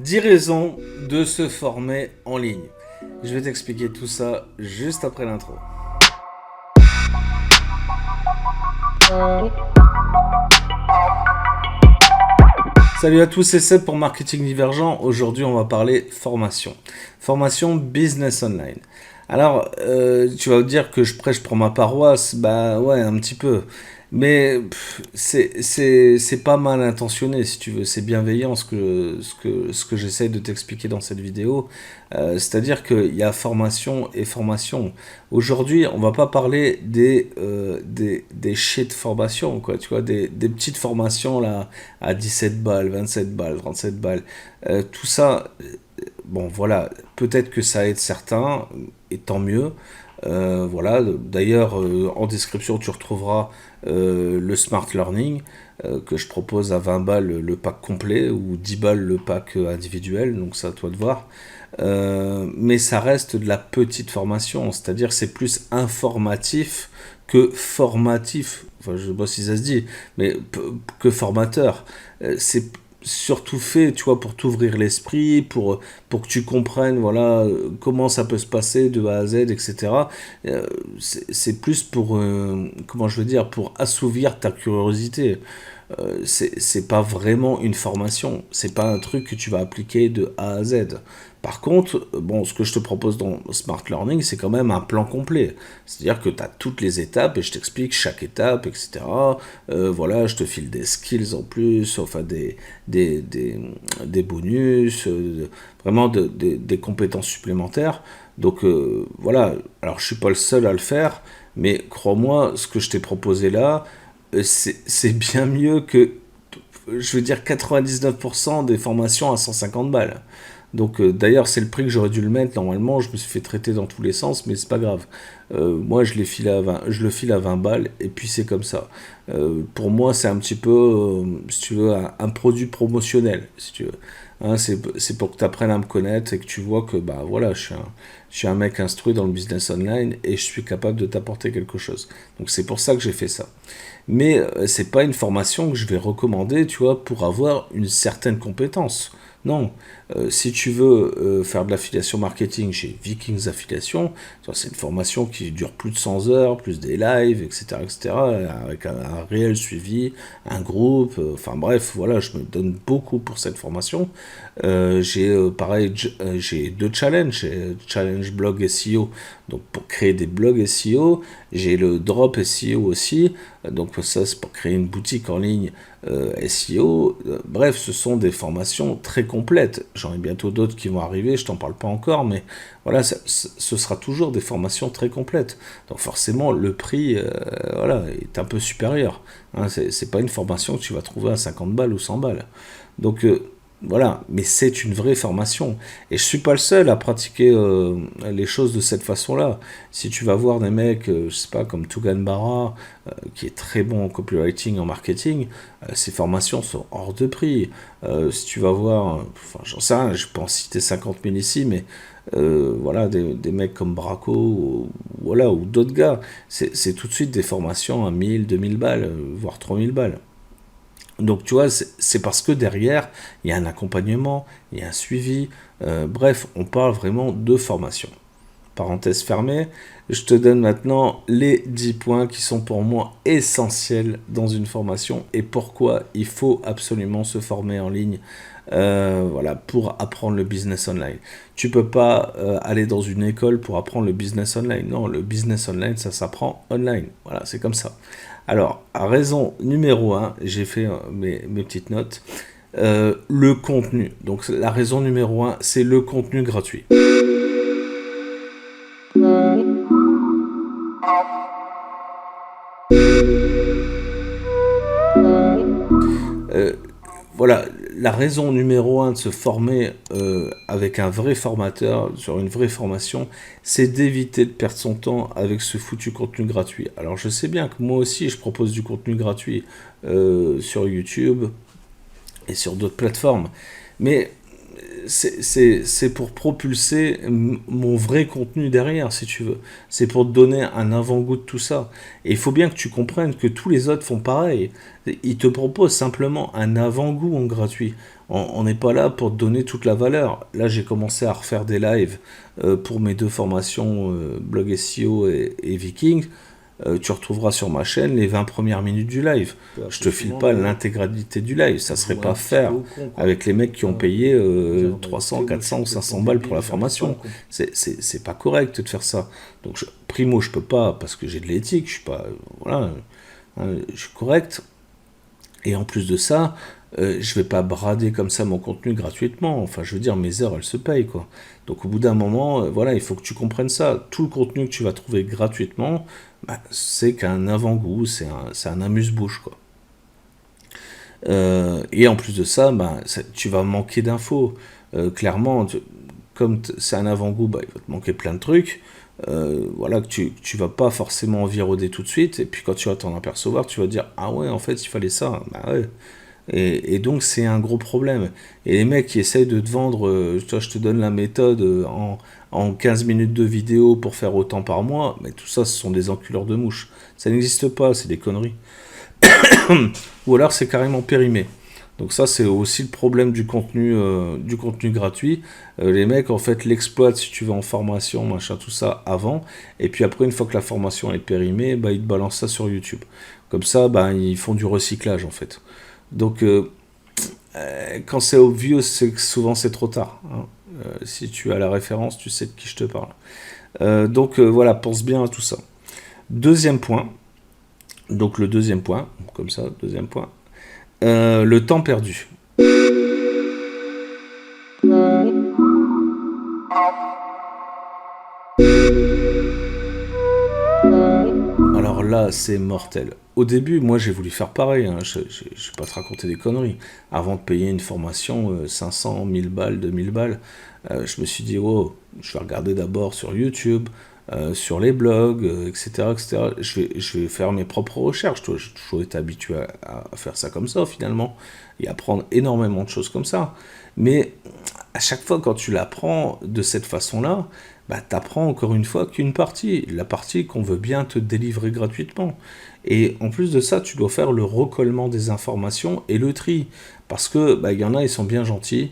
10 raisons de se former en ligne. Je vais t'expliquer tout ça juste après l'intro. Salut à tous, c'est Seb pour Marketing Divergent. Aujourd'hui, on va parler formation. Formation business online. Alors, tu vas me dire que je prêche pour ma paroisse. Bah ouais, un petit peu. Mais c'est pas mal intentionné, si tu veux. C'est bienveillant ce que j'essaie de t'expliquer dans cette vidéo. C'est-à-dire qu'il y a formation et formation. Aujourd'hui, on va pas parler des shit formations, quoi. Tu vois, des petites formations là à 17 balles, 27 balles, 37 balles. Tout ça, bon voilà, peut-être que ça aide certains, et tant mieux. Voilà, d'ailleurs, en description, tu retrouveras le Smart Learning que je propose à 20 balles le pack complet ou 10 balles le pack individuel, donc c'est à toi de voir. Mais ça reste de la petite formation, c'est-à-dire c'est plus informatif que formatif. Enfin, je sais pas si ça se dit, mais que formateur. C'est surtout fait, tu vois, pour t'ouvrir l'esprit, pour que tu comprennes, voilà, comment ça peut se passer de A à Z, etc. C'est plus pour, comment je veux dire, pour assouvir ta curiosité. C'est pas vraiment une formation, c'est pas un truc que tu vas appliquer de A à Z. Par contre, bon, ce que je te propose dans Smart Learning, c'est quand même un plan complet. C'est-à-dire que tu as toutes les étapes et je t'explique chaque étape, etc. Voilà, je te file des skills en plus, enfin des bonus, vraiment des compétences supplémentaires. Donc voilà, alors je suis pas le seul à le faire, mais crois-moi, ce que je t'ai proposé là, c'est bien mieux que, je veux dire, 99% des formations à 150 balles. Donc d'ailleurs c'est le prix que j'aurais dû le mettre normalement, je me suis fait traiter dans tous les sens, mais c'est pas grave. Moi je le file à 20 balles et puis c'est comme ça. Pour moi c'est un petit peu, si tu veux, un produit promotionnel, si tu veux. Hein, c'est pour que tu apprennes à me connaître et que tu vois que bah voilà, je suis un mec instruit dans le business online et je suis capable de t'apporter quelque chose. Donc c'est pour ça que j'ai fait ça. Mais c'est pas une formation que je vais recommander, tu vois, pour avoir une certaine compétence. Non, si tu veux faire de l'affiliation marketing chez Vikings Affiliation, c'est une formation qui dure plus de 100 heures, plus des lives, etc., etc., avec un réel suivi, un groupe, enfin bref, voilà, je me donne beaucoup pour cette formation. Pareil, j'ai deux challenges, j'ai Challenge Blog SEO, donc pour créer des blogs SEO, j'ai le Drop SEO aussi, donc ça c'est pour créer une boutique en ligne SEO. Bref, ce sont des formations très complètes. J'en ai bientôt d'autres qui vont arriver, je t'en parle pas encore, mais voilà, ce sera toujours des formations très complètes. Donc forcément, le prix voilà, est un peu supérieur. Hein, c'est pas une formation que tu vas trouver à 50 balles ou 100 balles. Donc voilà, mais c'est une vraie formation. Et je suis pas le seul à pratiquer les choses de cette façon-là. Si tu vas voir des mecs, je sais pas, comme Tugan Barra, qui est très bon en copywriting, en marketing, ces formations sont hors de prix. Si tu vas voir, enfin j'en sais rien, je peux en citer 50 000 ici, mais voilà, des mecs comme Braco, voilà, ou d'autres gars, c'est tout de suite des formations à 1000, 2000 balles, voire 3000 balles. Donc tu vois, c'est parce que derrière, il y a un accompagnement, il y a un suivi, bref, on parle vraiment de formation. Parenthèse fermée, je te donne maintenant les 10 points qui sont pour moi essentiels dans une formation et pourquoi il faut absolument se former en ligne, voilà, pour apprendre le business online. Tu peux pas aller dans une école pour apprendre le business online. Non, le business online, ça s'apprend online. Voilà, c'est comme ça. Alors, raison numéro 1, j'ai fait mes petites notes, le contenu. Donc la raison numéro 1, c'est le contenu gratuit. Euh, voilà, la raison numéro 1 de se former avec un vrai formateur, sur une vraie formation, c'est d'éviter de perdre son temps avec ce foutu contenu gratuit. Alors je sais bien que moi aussi je propose du contenu gratuit sur YouTube et sur d'autres plateformes, mais c'est pour propulser mon vrai contenu derrière, si tu veux. C'est pour te donner un avant-goût de tout ça. Et il faut bien que tu comprennes que tous les autres font pareil. Ils te proposent simplement un avant-goût en gratuit. On n'est pas là pour te donner toute la valeur. Là, j'ai commencé à refaire des lives pour mes deux formations, Blog SEO et Viking. Tu retrouveras sur ma chaîne les 20 premières minutes du live. Je te file pas l'intégralité du live, ça serait pas faire avec les mecs qui ont payé 300, 400 ou 500 balles pour la formation. C'est pas correct de faire ça. Donc primo, je peux pas parce que j'ai de l'éthique, je suis pas voilà, je suis correct. Et en plus de ça, je vais pas brader comme ça mon contenu gratuitement. Enfin, je veux dire, mes heures, elles se payent, quoi. Donc, au bout d'un moment, voilà, il faut que tu comprennes ça. Tout le contenu que tu vas trouver gratuitement, bah, c'est qu'un avant-goût, c'est un amuse-bouche, quoi. Et en plus de ça, bah, tu vas manquer d'infos. Clairement, comme c'est un avant-goût, bah, il va te manquer plein de trucs. Voilà, que tu vas pas forcément viroder tout de suite. Et puis, quand tu vas t'en apercevoir, tu vas dire, ah ouais, en fait, il fallait ça. Bah ouais. Et donc c'est un gros problème. Et les mecs qui essayent de te vendre, toi je te donne la méthode en 15 minutes de vidéo pour faire autant par mois, mais tout ça ce sont des enculeurs de mouches. Ça n'existe pas, c'est des conneries. Ou alors c'est carrément périmé. Donc ça c'est aussi le problème du contenu gratuit. Les mecs en fait l'exploitent si tu veux en formation, machin, tout ça avant. Et puis après une fois que la formation est périmée, bah, ils te balancent ça sur YouTube. Comme ça, bah, ils font du recyclage en fait. Donc, quand c'est obvious, c'est que souvent c'est trop tard. Hein. Si tu as la référence, tu sais de qui je te parle. Donc voilà, pense bien à tout ça. Deuxième point. Donc le deuxième point, comme ça, deuxième point. Le temps perdu. Alors là, c'est mortel. Au début, moi, j'ai voulu faire pareil. Hein. Je ne vais pas te raconter des conneries. Avant de payer une formation 500, 1000 balles, 2000 balles, je me suis dit, oh, je vais regarder d'abord sur YouTube, sur les blogs, etc., etc. Je vais faire mes propres recherches. Toi, j'ai toujours été habitué à faire ça comme ça, finalement, et apprendre énormément de choses comme ça. Mais à chaque fois, quand tu l'apprends de cette façon-là, bah, tu apprends encore une fois qu'une partie, la partie qu'on veut bien te délivrer gratuitement. Et en plus de ça, tu dois faire le recollement des informations et le tri. Parce que bah, y en a, ils sont bien gentils,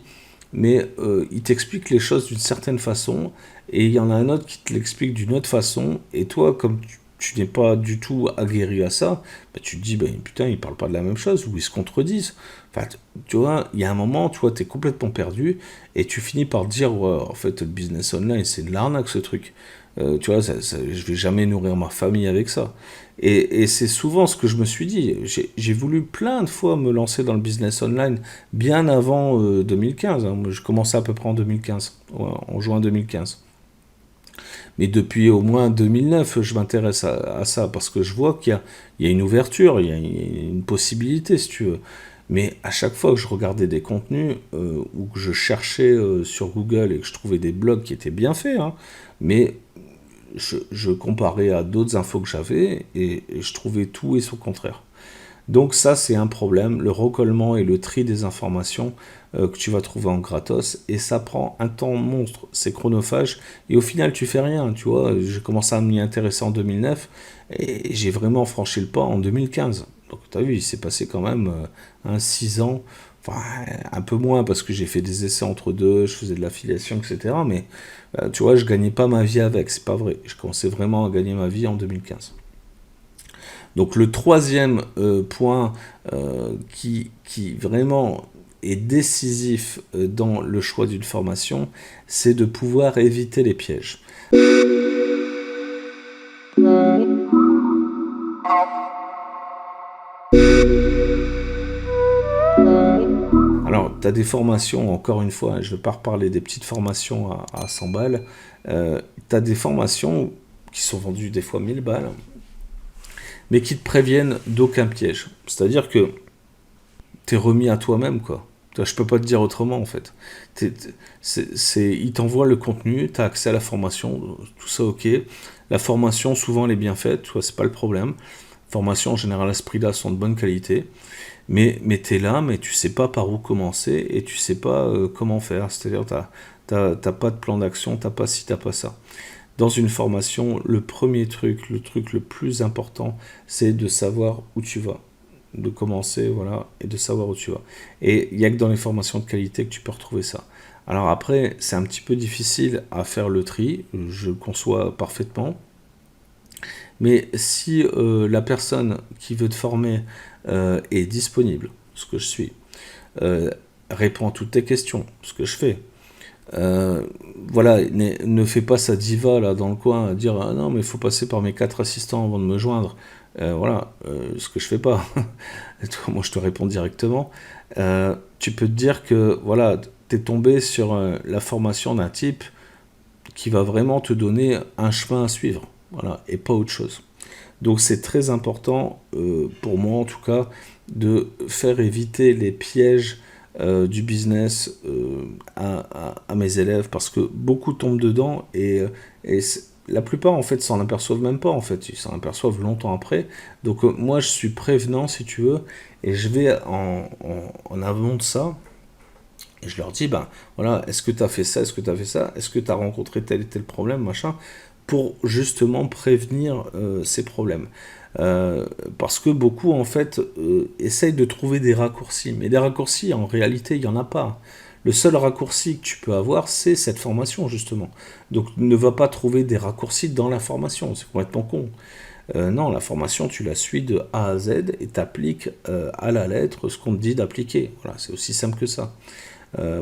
mais ils t'expliquent les choses d'une certaine façon, et il y en a un autre qui te l'explique d'une autre façon, et toi, comme tu n'es pas du tout aguerri à ça, bah, tu te dis, bah, putain, ils parlent pas de la même chose, ou ils se contredisent. Enfin, tu vois, il y a un moment, tu vois, t'es complètement perdu, et tu finis par te dire, ouais, en fait, le business online, c'est de l'arnaque, ce truc. Tu vois, je vais jamais nourrir ma famille avec ça. Et c'est souvent ce que je me suis dit. J'ai voulu plein de fois me lancer dans le business online, bien avant 2015. Hein. Moi, je commençais à peu près en 2015, ouais, en juin 2015. Mais depuis au moins 2009, je m'intéresse à ça, parce que je vois qu'il y a une ouverture, il y a une possibilité, si tu veux. Mais à chaque fois que je regardais des contenus ou que je cherchais sur Google et que je trouvais des blogs qui étaient bien faits, hein, mais je comparais à d'autres infos que j'avais et je trouvais tout et son contraire. Donc ça, c'est un problème, le recollement et le tri des informations que tu vas trouver en gratos, et ça prend un temps monstre, c'est chronophage, et au final, tu fais rien, tu vois. J'ai commencé à m'y intéresser en 2009, et j'ai vraiment franchi le pas en 2015. Donc tu as vu, il s'est passé quand même 6 ans, enfin un peu moins, parce que j'ai fait des essais entre deux, je faisais de l'affiliation, etc. Mais tu vois, je gagnais pas ma vie avec, c'est pas vrai. Je commençais vraiment à gagner ma vie en 2015. Donc le troisième point qui vraiment est décisif dans le choix d'une formation, c'est de pouvoir éviter les pièges. Alors, tu as des formations, encore une fois, je ne vais pas reparler des petites formations à 100 balles, tu as des formations qui sont vendues des fois 1000 balles, mais qui te préviennent d'aucun piège. C'est-à-dire que tu es remis à toi-même, quoi. Je peux pas te dire autrement, en fait. Ils t'envoient le contenu, tu as accès à la formation, tout ça ok. La formation, souvent, elle est bien faite, tu vois, c'est pas le problème. Formation, en général, à ce prix-là, sont de bonne qualité. Mais tu es là, mais tu sais pas par où commencer et tu sais pas comment faire. C'est-à-dire, t'as pas de plan d'action, t'as pas ci, t'as pas ça. Dans une formation, le premier truc, le truc le plus important, c'est de savoir où tu vas. De commencer, voilà, et de savoir où tu vas. Et il n'y a que dans les formations de qualité que tu peux retrouver ça. Alors après, c'est un petit peu difficile à faire le tri, je le conçois parfaitement. Mais si la personne qui veut te former est disponible, ce que je suis, euh, répond à toutes tes questions, ce que je fais, voilà, ne fais pas sa diva là dans le coin à dire ah non mais il faut passer par mes 4 assistants avant de me joindre. Voilà, ce que je fais pas. Moi je te réponds directement. Tu peux te dire que voilà, t'es tombé sur la formation d'un type qui va vraiment te donner un chemin à suivre, voilà, et pas autre chose. Donc c'est très important, pour moi en tout cas, de faire éviter les pièges du business à mes élèves parce que beaucoup tombent dedans et la plupart en fait s'en aperçoivent même pas en fait, ils s'en aperçoivent longtemps après. Donc moi je suis prévenant si tu veux et je vais en amont de ça. Et je leur dis, ben voilà, est-ce que tu as fait ça, est-ce que tu as fait ça, est-ce que tu as rencontré tel et tel problème, machin, pour justement prévenir ces problèmes. Parce que beaucoup, en fait, essayent de trouver des raccourcis. Mais des raccourcis, en réalité, il n'y en a pas. Le seul raccourci que tu peux avoir, c'est cette formation, justement. Donc ne va pas trouver des raccourcis dans la formation, c'est complètement con. Non, la formation, tu la suis de A à Z et t'appliques à la lettre ce qu'on te dit d'appliquer. Voilà, c'est aussi simple que ça.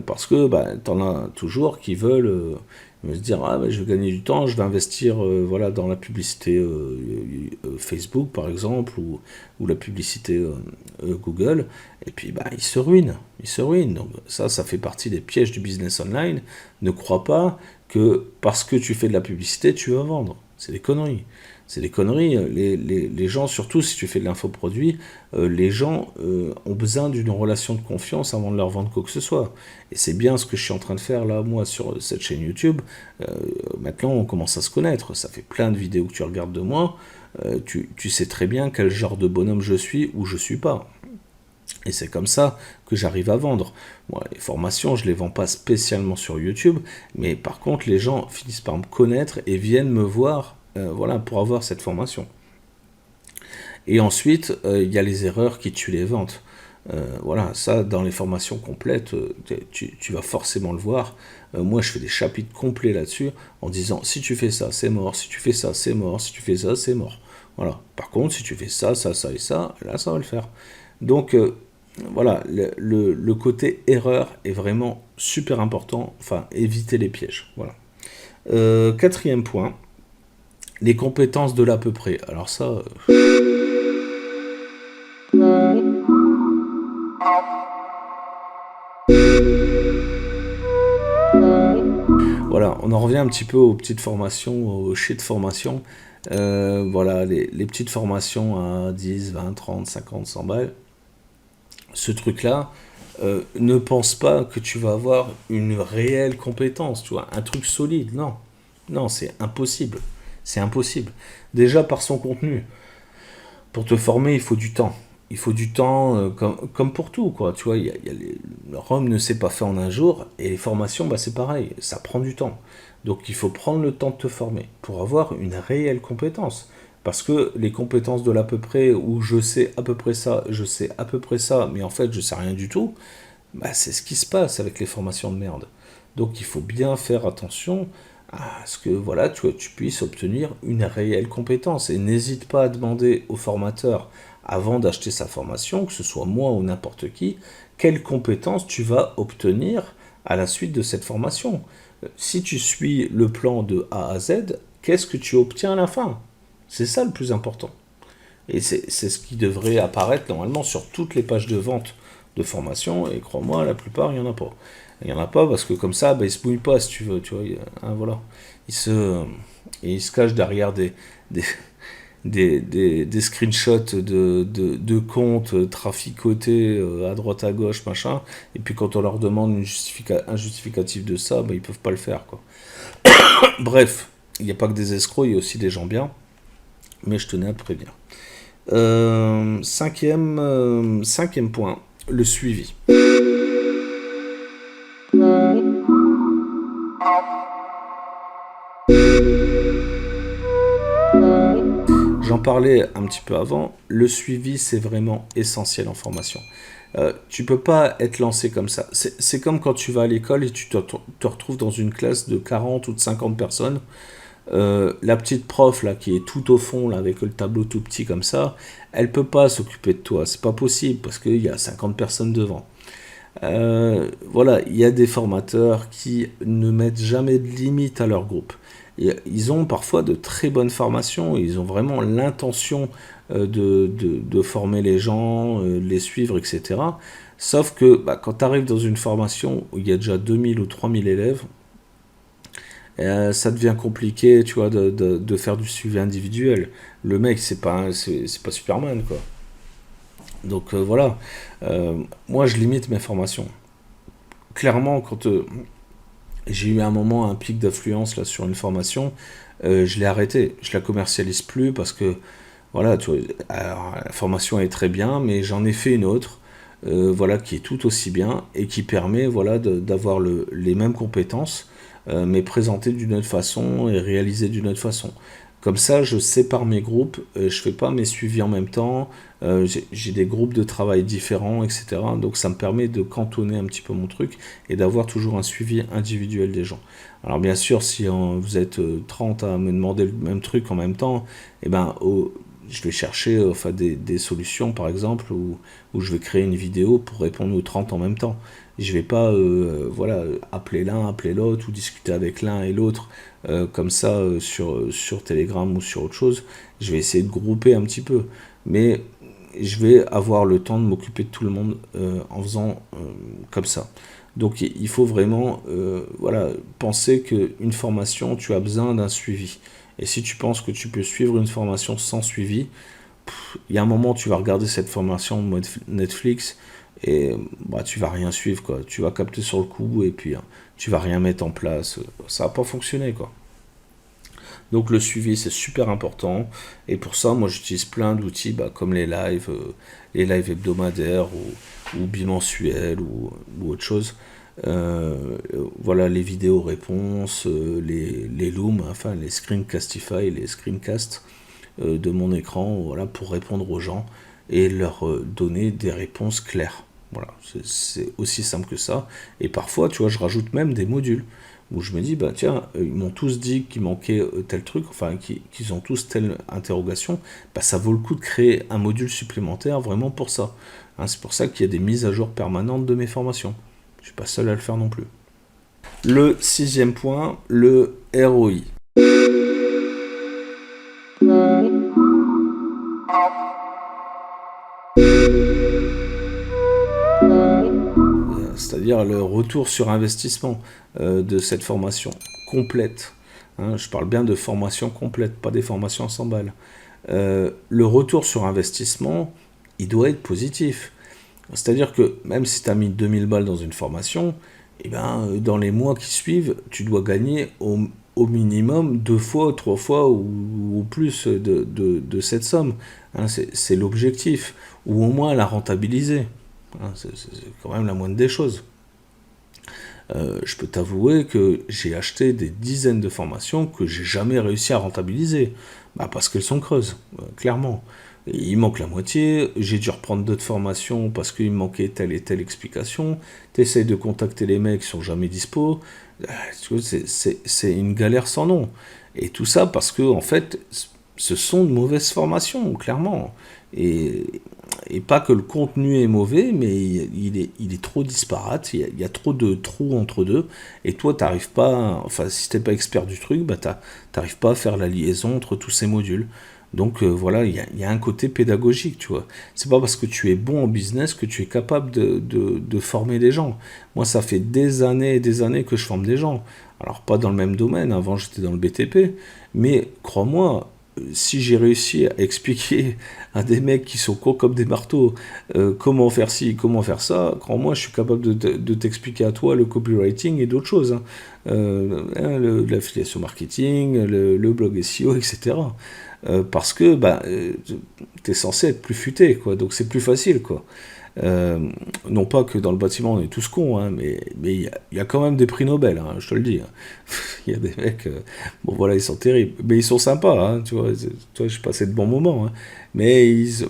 Parce que bah, t'en as toujours qui veulent se dire ah bah, je vais gagner du temps, je vais investir voilà, dans la publicité Facebook par exemple ou la publicité Google et puis bah, ils se ruinent. Donc ça fait partie des pièges du business online. Ne crois pas que parce que tu fais de la publicité tu vas vendre, c'est des conneries. C'est des conneries. Les gens, surtout si tu fais de l'infoproduit, les gens ont besoin d'une relation de confiance avant de leur vendre quoi que ce soit. Et c'est bien ce que je suis en train de faire là, moi, sur cette chaîne YouTube. Maintenant, on commence à se connaître. Ça fait plein de vidéos que tu regardes de moi. Tu sais très bien quel genre de bonhomme je suis ou je suis pas. Et c'est comme ça que j'arrive à vendre. Moi, les formations, je ne les vends pas spécialement sur YouTube, mais par contre, les gens finissent par me connaître et viennent me voir voilà, pour avoir cette formation. Et ensuite, il y a les erreurs qui tuent les ventes. Voilà, ça, dans les formations complètes, tu vas forcément le voir. Moi, je fais des chapitres complets là-dessus en disant si tu fais ça, c'est mort, si tu fais ça, c'est mort, si tu fais ça, c'est mort. Voilà. Par contre, si tu fais ça, ça, ça et ça, là, ça va le faire. Donc, voilà, le côté erreur est vraiment super important. Enfin, éviter les pièges. Voilà. Quatrième point, les compétences de l'à peu près. Alors ça, voilà, on en revient un petit peu aux petites formations, aux shit formations. Voilà, les petites formations à 10, 20, 30, 50, 100 balles. Ce truc-là, ne pense pas que tu vas avoir une réelle compétence, tu vois, un truc solide. Non, non, c'est impossible. C'est impossible. Déjà par son contenu. Pour te former, il faut du temps. Il faut du temps, comme pour tout, quoi. Tu vois, Rome ne s'est pas fait en un jour, et les formations, bah, c'est pareil, ça prend du temps. Donc il faut prendre le temps de te former pour avoir une réelle compétence. Parce que les compétences de l'à peu près, où je sais à peu près ça, je sais à peu près ça, mais en fait je sais rien du tout, bah, c'est ce qui se passe avec les formations de merde. Donc il faut bien faire attention à ce que voilà, tu puisses obtenir une réelle compétence. Et n'hésite pas à demander au formateur, avant d'acheter sa formation, que ce soit moi ou n'importe qui, quelles compétences tu vas obtenir à la suite de cette formation. Si tu suis le plan de A à Z, qu'est-ce que tu obtiens à la fin? C'est ça le plus important. Et c'est ce qui devrait apparaître normalement sur toutes les pages de vente de formation. Et crois-moi, la plupart, il n'y en a pas. Il n'y en a pas parce que comme ça, bah, ils ne se mouillent pas si tu veux. Tu vois, hein, voilà. Ils se cachent derrière des, des screenshots de comptes traficotés à droite à gauche, machin. Et puis quand on leur demande un justificatif de ça, bah, ils ne peuvent pas le faire, quoi. Bref, il n'y a pas que des escrocs, il y a aussi des gens bien. Mais je tenais à te prévenir. Cinquième point, le suivi. J'en parlais un petit peu avant, le suivi c'est vraiment essentiel en formation. Tu peux pas être lancé comme ça. C'est comme quand tu vas à l'école et tu te retrouves dans une classe de 40 ou de 50 personnes. La petite prof là qui est tout au fond là avec le tableau tout petit comme ça, elle peut pas s'occuper de toi, c'est pas possible parce qu'il y a 50 personnes devant. Voilà, il y a des formateurs qui ne mettent jamais de limite à leur groupe. Et ils ont parfois de très bonnes formations, ils ont vraiment l'intention de former les gens, de les suivre, etc. Sauf que bah, quand tu arrives dans une formation où il y a déjà 2000 ou 3000 élèves, ça devient compliqué, tu vois, de faire du suivi individuel. Le mec, c'est pas Superman, quoi. Donc voilà. Moi je limite mes formations. Clairement, quand j'ai eu un moment un pic d'affluence là sur une formation, je l'ai arrêté. Je la commercialise plus parce que voilà, tu vois, alors, la formation est très bien, mais j'en ai fait une autre, voilà, qui est tout aussi bien et qui permet, voilà, d'avoir les mêmes compétences, mais présentées d'une autre façon et réalisées d'une autre façon. Comme ça, je sépare mes groupes, je fais pas mes suivis en même temps, j'ai des groupes de travail différents, etc. Donc ça me permet de cantonner un petit peu mon truc et d'avoir toujours un suivi individuel des gens. Alors bien sûr, si vous êtes 30 à me demander le même truc en même temps, eh ben, je vais chercher enfin, des solutions, par exemple, où je vais créer une vidéo pour répondre aux 30 en même temps. Je vais pas voilà, appeler l'un, appeler l'autre, ou discuter avec l'un et l'autre comme ça sur Telegram ou sur autre chose. Je vais essayer de grouper un petit peu. Mais je vais avoir le temps de m'occuper de tout le monde en faisant comme ça. Donc il faut vraiment voilà, penser qu'une formation, tu as besoin d'un suivi. Et si tu penses que tu peux suivre une formation sans suivi, il y a un moment où tu vas regarder cette formation en mode Netflix et bah, tu vas rien suivre, quoi. Tu vas capter sur le coup et puis tu vas rien mettre en place. Ça va pas fonctionner, quoi. Donc le suivi c'est super important et pour ça moi j'utilise plein d'outils bah, comme les lives hebdomadaires ou bimensuels ou autre chose. Voilà les vidéos réponses, les Loom, enfin les Screencastify, les screencasts de mon écran, voilà pour répondre aux gens et leur donner des réponses claires. Voilà, c'est aussi simple que ça. Et parfois, tu vois, je rajoute même des modules où je me dis, bah tiens, ils m'ont tous dit qu'il manquait tel truc, enfin qu'ils ont tous telle interrogation, bah ça vaut le coup de créer un module supplémentaire vraiment pour ça. Hein, c'est pour ça qu'il y a des mises à jour permanentes de mes formations. Je suis pas seul à le faire non plus. Le sixième point, le ROI. C'est-à-dire le retour sur investissement de cette formation complète. Hein, je parle bien de formation complète, pas des formations à 100 balles. Le retour sur investissement, il doit être positif. C'est-à-dire que même si tu as mis 2000 balles dans une formation, eh ben, dans les mois qui suivent, tu dois gagner au minimum 2 fois, 3 fois ou plus de cette somme. Hein, c'est l'objectif. Ou au moins la rentabiliser. Hein, c'est quand même la moindre des choses. Je peux t'avouer que j'ai acheté des dizaines de formations que j'ai jamais réussi à rentabiliser. Bah parce qu'elles sont creuses, clairement. Et il manque la moitié, j'ai dû reprendre d'autres formations parce qu'il me manquait telle et telle explication. T'essayes de contacter les mecs, ils sont jamais dispo. C'est une galère sans nom. Et tout ça parce que, en fait, ce sont de mauvaises formations, clairement. Et, et pas que le contenu est mauvais, mais il est trop disparate, il y a trop de trous entre deux, et toi, t'arrives pas, enfin, si t'es pas expert du truc, bah, t'arrives pas à faire la liaison entre tous ces modules. Donc voilà, il y a un côté pédagogique, tu vois. C'est pas parce que tu es bon en business que tu es capable de former des gens. Moi, ça fait des années et des années que je forme des gens. Alors, pas dans le même domaine, avant j'étais dans le BTP, mais crois-moi, si j'ai réussi à expliquer à des mecs qui sont cons comme des marteaux comment faire ci, comment faire ça, crois-moi, je suis capable de t'expliquer à toi le copywriting et d'autres choses. Hein. L'affiliation marketing, le blog SEO, etc. Parce que bah, tu es censé être plus futé, quoi. Donc c'est plus facile, quoi. Euh, non pas que dans le bâtiment on est tous cons, hein, mais il y a quand même des prix Nobel, hein, je te le dis. Hein. Il y a des mecs, bon voilà, ils sont terribles, mais ils sont sympas, hein, tu vois, j'ai passé de bons moments, hein, mais ils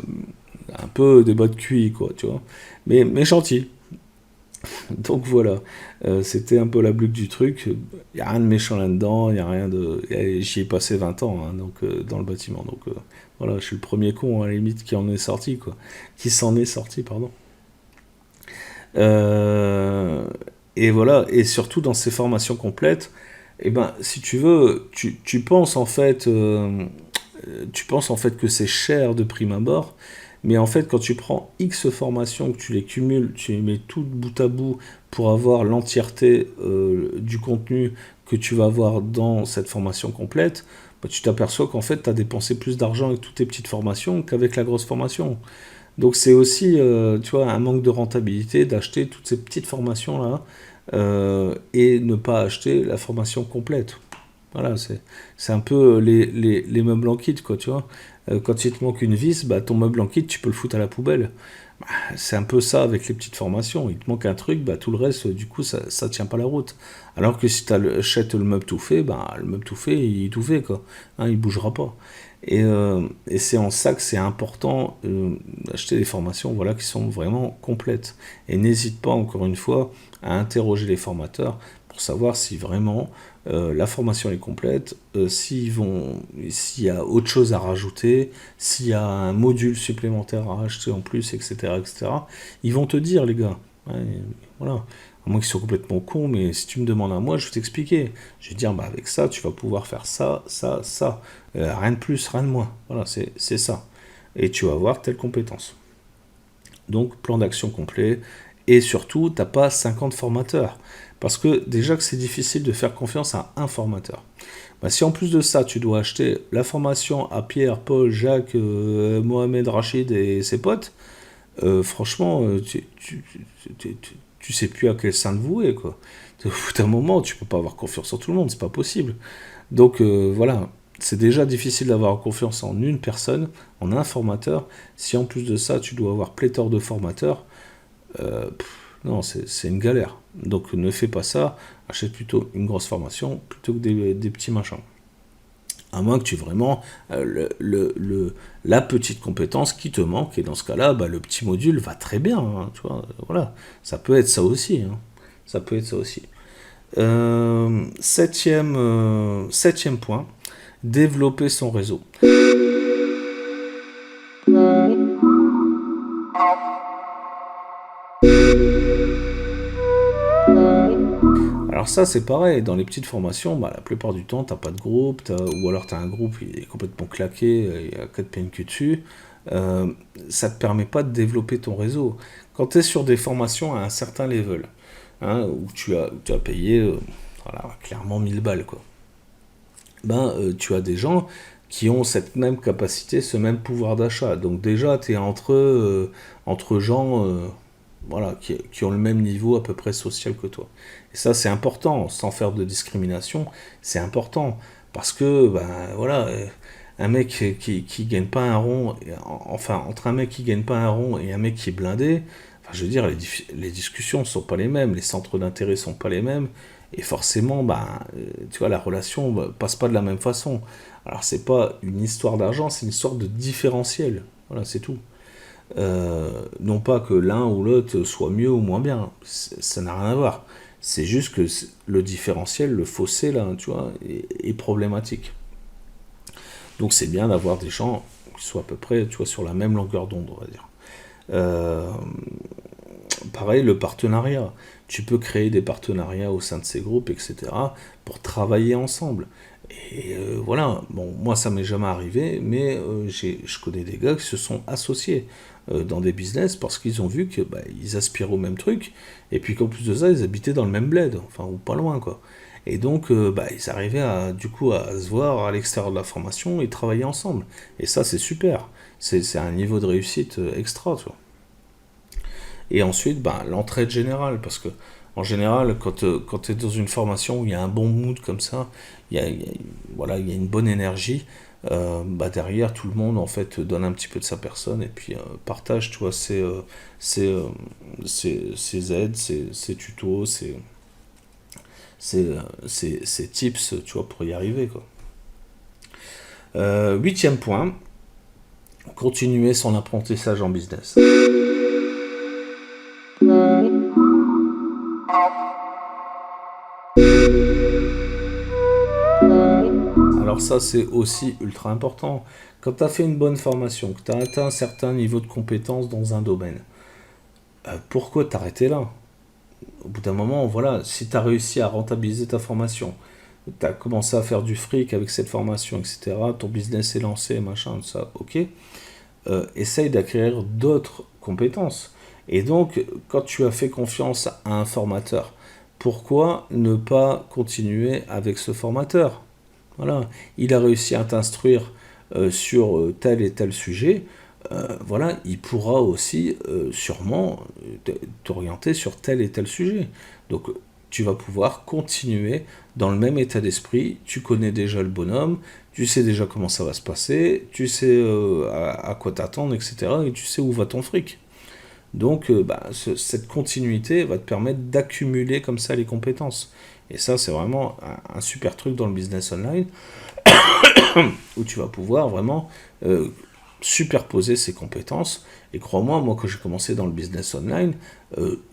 un peu des bas de QI, quoi, tu vois, mais gentils. Donc voilà, c'était un peu la blague du truc. Il n'y a rien de méchant là-dedans, il y a rien de. J'y ai passé 20 ans, hein, donc, dans le bâtiment. Donc voilà, je suis le premier con à la limite qui en est sorti, quoi. Qui s'en est sorti, pardon. Euh, et voilà, et surtout dans ces formations complètes, eh ben, si tu veux, tu penses en fait que c'est cher de prime abord, mais en fait, quand tu prends X formations, que tu les cumules, tu les mets toutes bout à bout pour avoir l'entièreté du contenu que tu vas avoir dans cette formation complète, bah, tu t'aperçois qu'en fait, tu as dépensé plus d'argent avec toutes tes petites formations qu'avec la grosse formation. Donc c'est aussi, tu vois, un manque de rentabilité d'acheter toutes ces petites formations-là et ne pas acheter la formation complète. Voilà, c'est un peu les meubles en kit, quoi, tu vois. Quand il te manque une vis, bah, ton meuble en kit, tu peux le foutre à la poubelle. Bah, c'est un peu ça avec les petites formations. Il te manque un truc, bah, tout le reste, du coup, ça tient pas la route. Alors que si tu achètes le meuble tout fait, bah, le meuble tout fait, il est tout fait, quoi. Hein, il bougera pas. Et c'est en ça que c'est important d'acheter des formations voilà, qui sont vraiment complètes. Et n'hésite pas, encore une fois, à interroger les formateurs pour savoir si vraiment la formation est complète, s'il y a autre chose à rajouter, s'il y a un module supplémentaire à acheter en plus, etc., etc. Ils vont te dire, les gars. Ouais, voilà. À moins qu'ils soient complètement cons, mais si tu me demandes à moi, je vais t'expliquer. Je vais te dire, bah, avec ça, tu vas pouvoir faire ça, ça, ça. Rien de plus, rien de moins. Voilà, c'est ça. Et tu vas avoir telle compétence. Donc, plan d'action complet. Et surtout, t'as pas 50 formateurs. Parce que déjà que c'est difficile de faire confiance à un formateur. Bah, si en plus de ça, tu dois acheter la formation à Pierre, Paul, Jacques, Mohamed, Rachid et ses potes, franchement, tu sais plus à quel sein te vouer, quoi. Au bout d'un moment, tu peux pas avoir confiance en tout le monde, c'est pas possible. Donc voilà, c'est déjà difficile d'avoir confiance en une personne, en un formateur. Si en plus de ça, tu dois avoir pléthore de formateurs, non, c'est une galère. Donc ne fais pas ça, achète plutôt une grosse formation plutôt que des petits machins. À moins que tu aies vraiment la petite compétence qui te manque, et dans ce cas-là, bah, le petit module va très bien, hein, tu vois, voilà. Ça peut être ça aussi, hein. Ça peut être ça aussi. Septième point, développer son réseau. Alors ça, c'est pareil, dans les petites formations, bah, la plupart du temps, t'as pas de groupe, ou alors t'as un groupe, il est complètement claqué, il y a 4 PNQ dessus. Euh, Ça te permet pas de développer ton réseau. Quand tu es sur des formations à un certain level, hein, où tu as payé voilà, clairement 1000 balles, quoi. Ben, tu as des gens qui ont cette même capacité, ce même pouvoir d'achat. Donc déjà, tu es entre gens voilà, qui ont le même niveau à peu près social que toi. Et ça, c'est important, sans faire de discrimination, c'est important. Parce que, ben voilà, un mec qui gagne pas un rond, enfin, entre un mec qui gagne pas un rond et un mec qui est blindé, enfin, je veux dire, les discussions sont pas les mêmes, les centres d'intérêt sont pas les mêmes, et forcément, ben, tu vois, la relation passe pas de la même façon. Alors, c'est pas une histoire d'argent, c'est une histoire de différentiel. Voilà, c'est tout. Non pas que l'un ou l'autre soit mieux ou moins bien, ça n'a rien à voir. C'est juste que le différentiel, le fossé, là, tu vois, est problématique. Donc c'est bien d'avoir des gens qui soient à peu près, tu vois, sur la même longueur d'onde, on va dire. Euh, Pareil, le partenariat. Tu peux créer des partenariats au sein de ces groupes, etc., pour travailler ensemble. Et voilà, bon, moi ça m'est jamais arrivé, mais je connais des gars qui se sont associés dans des business parce qu'ils ont vu que bah, ils aspiraient au même truc, et puis qu'en plus de ça, ils habitaient dans le même bled, enfin, ou pas loin, quoi. Et donc, ils arrivaient du coup à se voir à l'extérieur de la formation et travailler ensemble. Et ça, c'est super. C'est un niveau de réussite extra, tu vois. Et ensuite, l'entraide générale, parce que en général, quand tu es dans une formation où il y a un bon mood comme ça, voilà, il y a une bonne énergie, derrière, tout le monde en fait donne un petit peu de sa personne et puis partage, tu vois, ses aides, ses tutos, ses tips, tu vois, pour y arriver, quoi. Huitième point, continuer son apprentissage en business. Alors ça, c'est aussi ultra important. Quand tu as fait une bonne formation, que tu as atteint un certain niveau de compétence dans un domaine, pourquoi t'arrêter là? Au bout d'un moment, voilà, si tu as réussi à rentabiliser ta formation, tu as commencé à faire du fric avec cette formation, etc., ton business est lancé, machin, tout ça, ok, essaye d'acquérir d'autres compétences. Et donc, quand tu as fait confiance à un formateur, pourquoi ne pas continuer avec ce formateur? Voilà, il a réussi à t'instruire sur tel et tel sujet. Voilà, il pourra aussi sûrement t'orienter sur tel et tel sujet. Donc, tu vas pouvoir continuer dans le même état d'esprit. Tu connais déjà le bonhomme, tu sais déjà comment ça va se passer, tu sais à quoi t'attendre, etc. Et tu sais où va ton fric. Donc, cette continuité va te permettre d'accumuler comme ça les compétences. Et ça, c'est vraiment un super truc dans le business online où tu vas pouvoir vraiment superposer ces compétences. Et crois-moi, moi, quand j'ai commencé dans le business online,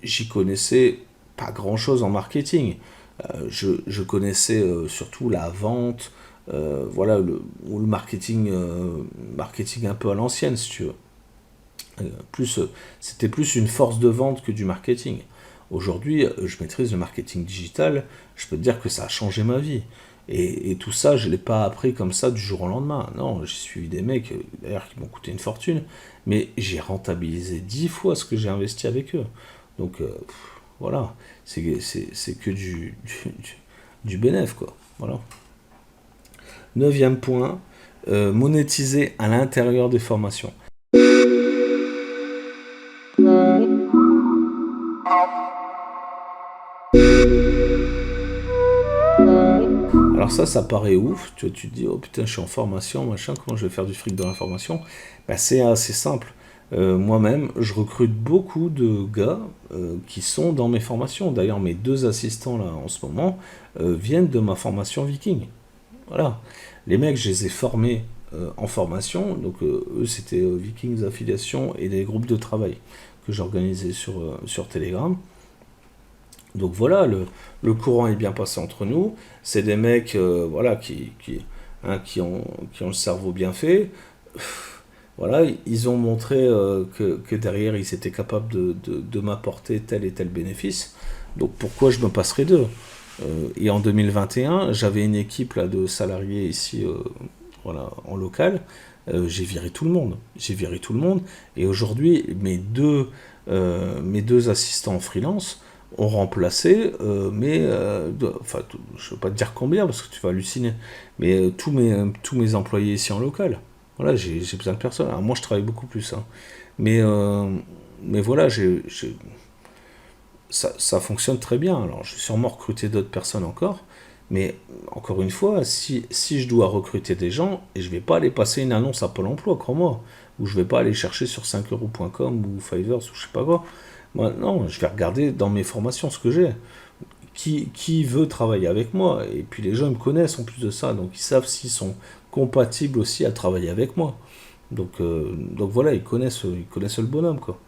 j'y connaissais pas grand-chose en marketing. Je connaissais surtout la vente, voilà, ou le marketing, marketing un peu à l'ancienne, si tu veux. C'était plus une force de vente que du marketing. Aujourd'hui, je maîtrise le marketing digital, je peux te dire que ça a changé ma vie. Et tout ça, je ne l'ai pas appris comme ça du jour au lendemain. Non, j'ai suivi des mecs, d'ailleurs, qui m'ont coûté une fortune, mais j'ai rentabilisé 10 fois ce que j'ai investi avec eux. Donc, voilà, c'est que du bénéf, quoi. Voilà. Neuvième point, monétiser à l'intérieur des formations. Alors ça paraît ouf, tu te dis, oh putain, je suis en formation, machin, comment je vais faire du fric dans la formation? C'est assez simple. Moi-même, je recrute beaucoup de gars qui sont dans mes formations. D'ailleurs, mes deux assistants là en ce moment viennent de ma formation Viking. Voilà. Les mecs, je les ai formés en formation. Donc, eux, c'était Vikings Affiliation et des groupes de travail que j'organisais sur Telegram. Donc voilà, le courant est bien passé entre nous. C'est des mecs voilà, qui ont le cerveau bien fait. Voilà, ils ont montré que derrière, ils étaient capables de m'apporter tel et tel bénéfice. Donc pourquoi je me passerais d'eux? Et en 2021, j'avais une équipe là, de salariés ici voilà, en local. J'ai viré tout le monde. J'ai viré tout le monde. Et aujourd'hui, mes deux assistants en freelance ont remplacé enfin, je ne veux pas te dire combien parce que tu vas halluciner, mais tous mes employés ici en local. Voilà, j'ai besoin de personne. Alors moi, je travaille beaucoup plus, hein. Mais, euh, mais voilà, ça fonctionne très bien. Alors, je vais sûrement recruter d'autres personnes encore. Mais encore une fois, si je dois recruter des gens, et je vais pas aller passer une annonce à Pôle emploi, crois-moi, ou je vais pas aller chercher sur 5euros.com ou Fiverr ou je sais pas quoi. Moi, non, je vais regarder dans mes formations ce que j'ai. Qui veut travailler avec moi? Et puis les gens me connaissent en plus de ça, donc ils savent s'ils sont compatibles aussi à travailler avec moi. Donc voilà, ils connaissent le bonhomme, quoi.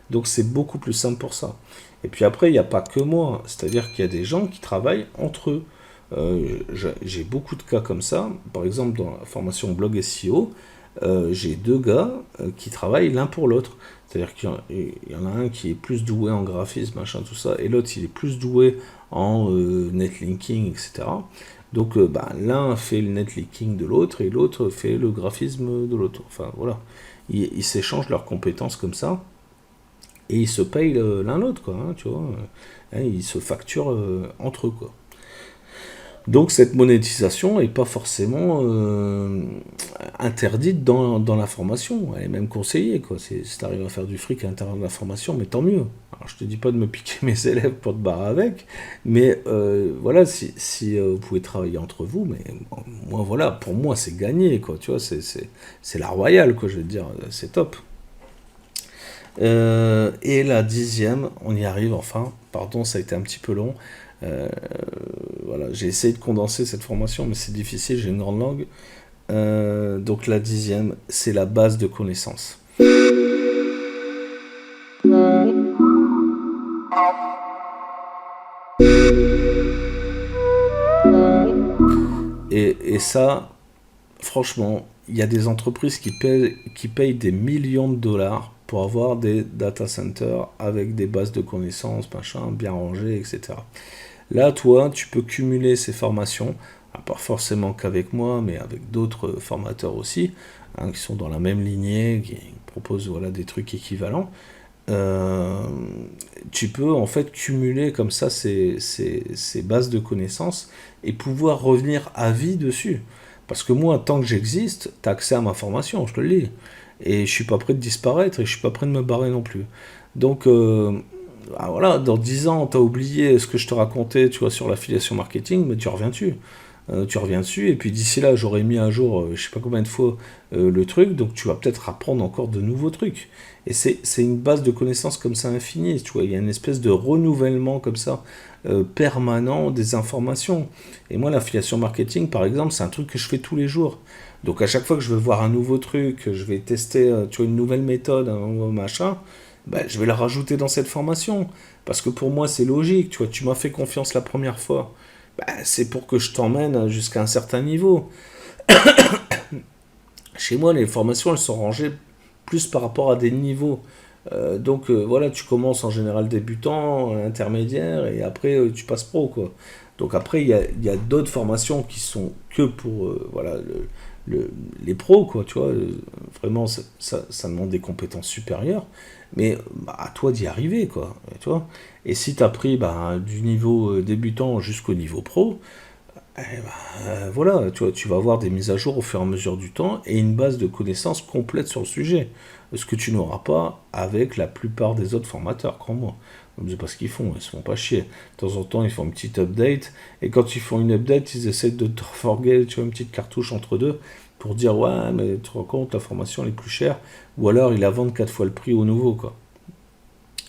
Donc c'est beaucoup plus simple pour ça. Et puis après, il n'y a pas que moi. C'est-à-dire qu'il y a des gens qui travaillent entre eux. J'ai beaucoup de cas comme ça. Par exemple, dans la formation blog SEO, j'ai deux gars qui travaillent l'un pour l'autre. C'est-à-dire qu'il y en a un qui est plus doué en graphisme, machin, tout ça, et l'autre, il est plus doué en netlinking, etc. Donc, l'un fait le netlinking de l'autre et l'autre fait le graphisme de l'autre. Enfin, voilà. Ils s'échangent leurs compétences comme ça et ils se payent l'un l'autre, quoi. Hein, tu vois. Ils se facturent entre eux, quoi. Donc cette monétisation n'est pas forcément interdite dans la formation, elle est même conseillée, quoi. Si tu arrives à faire du fric à l'intérieur de la formation, mais tant mieux. Alors je te dis pas de me piquer mes élèves pour te barrer avec, mais voilà, si vous pouvez travailler entre vous, mais bon, moi voilà, pour moi c'est gagné, quoi, tu vois, c'est la royale, quoi, je veux te dire, c'est top. Et la 10e, on y arrive enfin, pardon, ça a été un petit peu long. Euh, voilà, j'ai essayé de condenser cette formation, mais c'est difficile, j'ai une grande langue. Donc la 10e, c'est la base de connaissances. Et ça, franchement, il y a des entreprises qui payent des millions de dollars pour avoir des data centers avec des bases de connaissances, machin, bien rangées, etc. Là, toi, tu peux cumuler ces formations, pas forcément qu'avec moi, mais avec d'autres formateurs aussi, hein, qui sont dans la même lignée, qui proposent voilà, des trucs équivalents. Euh, Tu peux en fait cumuler comme ça ces bases de connaissances et pouvoir revenir à vie dessus. Parce que moi, tant que j'existe, tu as accès à ma formation, je te le dis. Et je suis pas prêt de disparaître et je suis pas prêt de me barrer non plus. Donc, voilà, dans 10 ans, tu as oublié ce que je te racontais, tu vois, sur l'affiliation marketing, mais tu reviens dessus. Tu reviens dessus, et puis d'ici là, j'aurais mis à jour, je sais pas combien de fois, le truc, donc tu vas peut-être apprendre encore de nouveaux trucs. Et c'est une base de connaissances comme ça infinie, tu vois, il y a une espèce de renouvellement comme ça, permanent des informations. Et moi, l'affiliation marketing, par exemple, c'est un truc que je fais tous les jours. Donc à chaque fois que je veux voir un nouveau truc, je vais tester, tu vois, une nouvelle méthode, un nouveau machin, ben, je vais la rajouter dans cette formation. Parce que pour moi, c'est logique, tu vois, tu m'as fait confiance la première fois. Ben, c'est pour que je t'emmène jusqu'à un certain niveau. Chez moi, les formations, elles sont rangées plus par rapport à des niveaux. Voilà, tu commences en général débutant, intermédiaire, et après tu passes pro, quoi. Donc après, il y a d'autres formations qui sont que pour voilà, les pros, quoi, tu vois. Vraiment, ça demande des compétences supérieures, mais bah, à toi d'y arriver, quoi. Tu vois. Et si tu as pris bah, du niveau débutant jusqu'au niveau pro, eh ben, voilà, tu vois, tu vas avoir des mises à jour au fur et à mesure du temps et une base de connaissances complète sur le sujet. Ce que tu n'auras pas avec la plupart des autres formateurs, crois-moi. C'est pas ce qu'ils font, ils se font pas chier. De temps en temps, ils font une petite update, et quand ils font une update, ils essaient de te forger, tu vois, une petite cartouche entre deux, pour dire, ouais, mais tu te rends compte, la formation elle est plus chère, ou alors ils la vendent 4 fois le prix au nouveau, quoi.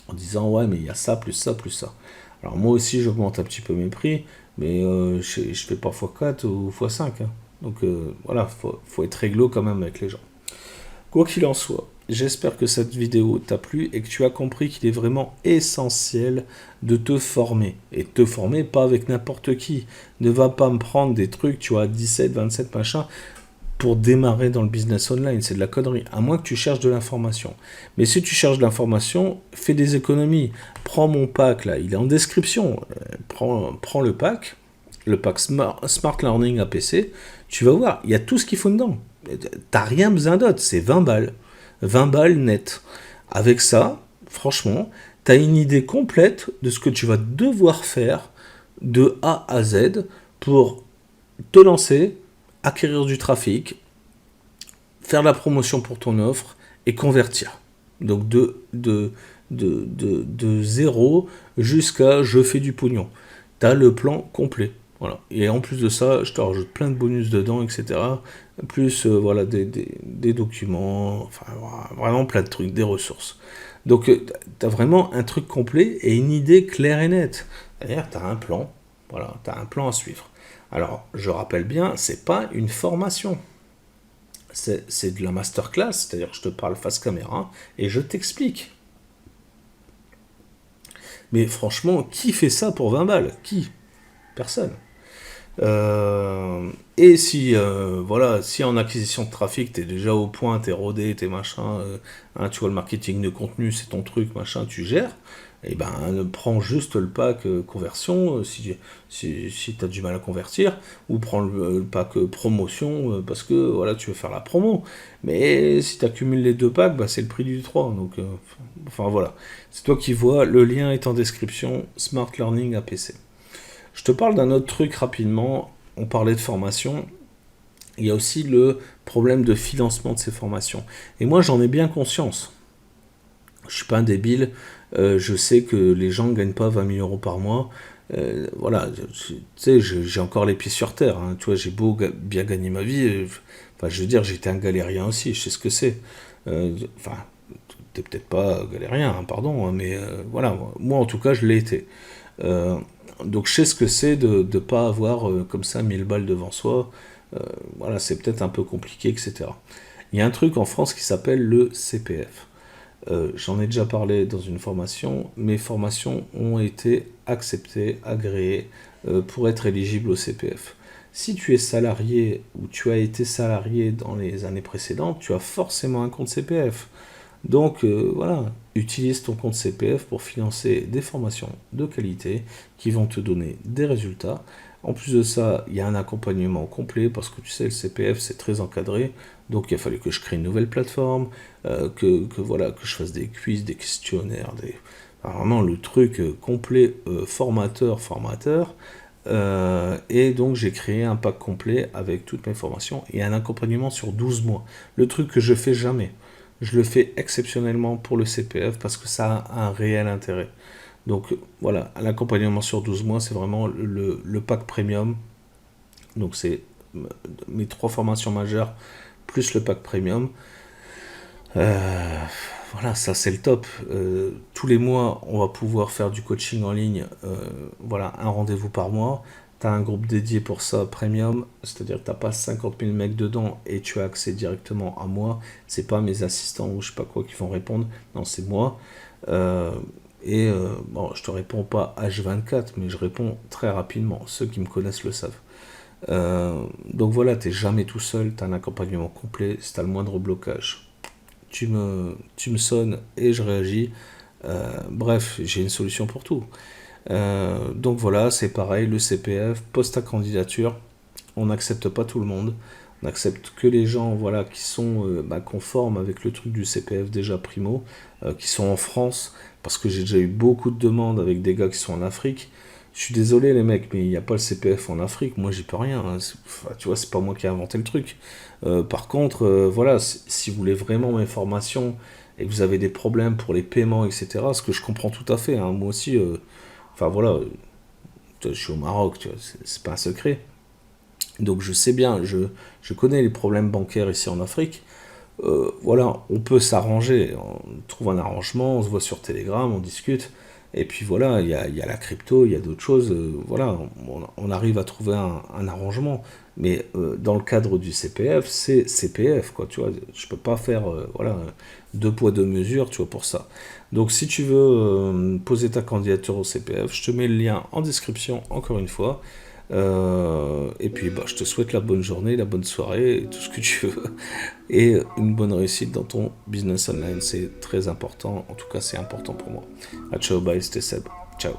En disant, ouais, mais il y a ça, plus ça, plus ça. Alors moi aussi, j'augmente un petit peu mes prix, mais je fais pas x4 ou x5. Hein. Donc voilà, faut être réglo quand même avec les gens. Quoi qu'il en soit, j'espère que cette vidéo t'a plu et que tu as compris qu'il est vraiment essentiel de te former. Et te former pas avec n'importe qui. Ne va pas me prendre des trucs, tu vois, 17, 27, machin, pour démarrer dans le business online. C'est de la connerie. À moins que tu cherches de l'information. Mais si tu cherches de l'information, fais des économies. Prends mon pack, là, il est en description. Prends le pack Smart Learning APC. Tu vas voir, il y a tout ce qu'il faut dedans. T'as rien besoin d'autre, c'est 20 balles. 20 balles net. Avec ça, franchement, tu as une idée complète de ce que tu vas devoir faire de A à Z pour te lancer, acquérir du trafic, faire la promotion pour ton offre et convertir. Donc de zéro jusqu'à je fais du pognon. Tu as le plan complet. Voilà. Et en plus de ça, je te rajoute plein de bonus dedans, etc. Plus voilà, des documents, enfin vraiment plein de trucs, des ressources. Donc tu as vraiment un truc complet et une idée claire et nette. D'ailleurs, tu as un plan. Voilà, tu as un plan à suivre. Alors, je rappelle bien, c'est pas une formation. C'est de la masterclass, c'est-à-dire que je te parle face caméra et je t'explique. Mais franchement, qui fait ça pour 20 balles? Qui? Personne. Et si, voilà, si en acquisition de trafic, t'es déjà au point, t'es rodé, t'es machin, hein, tu vois, le marketing de contenu, c'est ton truc, machin, tu gères, et ben, prends juste le pack conversion, si t'as du mal à convertir, ou prends le pack promotion, parce que, voilà, tu veux faire la promo. Mais si t'accumules les deux packs, bah, c'est le prix du 3, donc, enfin, voilà. C'est toi qui vois, le lien est en description, Smart Learning APC. Je te parle d'un autre truc rapidement. On parlait de formation. Il y a aussi le problème de financement de ces formations. Et moi, j'en ai bien conscience. Je suis pas un débile. Je sais que les gens ne gagnent pas 20 000 euros par mois. Voilà, tu sais, j'ai encore les pieds sur terre. Hein. Tu vois, j'ai beau bien gagner ma vie. Enfin, je veux dire, j'étais un galérien aussi. Je sais ce que c'est. Enfin, t'es peut-être pas galérien, hein, pardon, hein, mais voilà, moi en tout cas, je l'ai été. Euh, donc je sais ce que c'est de ne pas avoir comme ça 1000 balles devant soi. Voilà, c'est peut-être un peu compliqué, etc. Il y a un truc en France qui s'appelle le CPF. J'en ai déjà parlé dans une formation. Mes formations ont été acceptées, agréées pour être éligible au CPF. Si tu es salarié ou tu as été salarié dans les années précédentes, tu as forcément un compte CPF. Donc voilà, utilise ton compte CPF pour financer des formations de qualité qui vont te donner des résultats. En plus de ça, il y a un accompagnement complet parce que tu sais, le CPF c'est très encadré. Donc il a fallu que je crée une nouvelle plateforme, voilà, que je fasse des quiz, des questionnaires, vraiment le truc complet formateur. Et donc j'ai créé un pack complet avec toutes mes formations et un accompagnement sur 12 mois. Le truc que je fais jamais. Je le fais exceptionnellement pour le CPF parce que ça a un réel intérêt. Donc voilà, l'accompagnement sur 12 mois, c'est vraiment le pack premium. Donc c'est mes 3 formations majeures plus le pack premium. Voilà, ça c'est le top. Tous les mois, on va pouvoir faire du coaching en ligne. Voilà, un rendez-vous par mois. Tu as un groupe dédié pour ça, premium, c'est-à-dire que tu n'as pas 50 000 mecs dedans et tu as accès directement à moi. C'est pas mes assistants ou je sais pas quoi qui vont répondre. Non, c'est moi. Bon, je te réponds pas H24, mais je réponds très rapidement. Ceux qui me connaissent le savent. Donc voilà, tu n'es jamais tout seul. Tu as un accompagnement complet. Si tu as le moindre blocage, tu me sonnes et je réagis. Bref, j'ai une solution pour tout. Donc voilà, c'est pareil, le CPF, pose ta candidature. On n'accepte pas tout le monde. On accepte que les gens voilà, qui sont conformes avec le truc du CPF déjà primo, qui sont en France, parce que j'ai déjà eu beaucoup de demandes avec des gars qui sont en Afrique. Je suis désolé les mecs, mais il n'y a pas le CPF en Afrique, moi j'y peux rien. Hein. Enfin, tu vois, c'est pas moi qui ai inventé le truc. Par contre, voilà, si vous voulez vraiment mes formations et que vous avez des problèmes pour les paiements, etc., ce que je comprends tout à fait, hein, moi aussi, enfin voilà, je suis au Maroc, tu vois, c'est pas un secret. Donc je sais bien, je connais les problèmes bancaires ici en Afrique. Voilà, on peut s'arranger, on trouve un arrangement, on se voit sur Telegram, on discute. Et puis voilà, il y a la crypto, il y a d'autres choses. Voilà, on arrive à trouver un arrangement. Mais dans le cadre du CPF, c'est CPF, quoi. Tu vois, je peux pas faire voilà, deux poids, deux mesures, tu vois, pour ça. Donc si tu veux poser ta candidature au CPF, je te mets le lien en description, encore une fois. Et puis bah, je te souhaite la bonne journée, la bonne soirée, tout ce que tu veux. Et une bonne réussite dans ton business online. C'est très important. En tout cas, c'est important pour moi. À ciao, bye, c'était Seb. Ciao.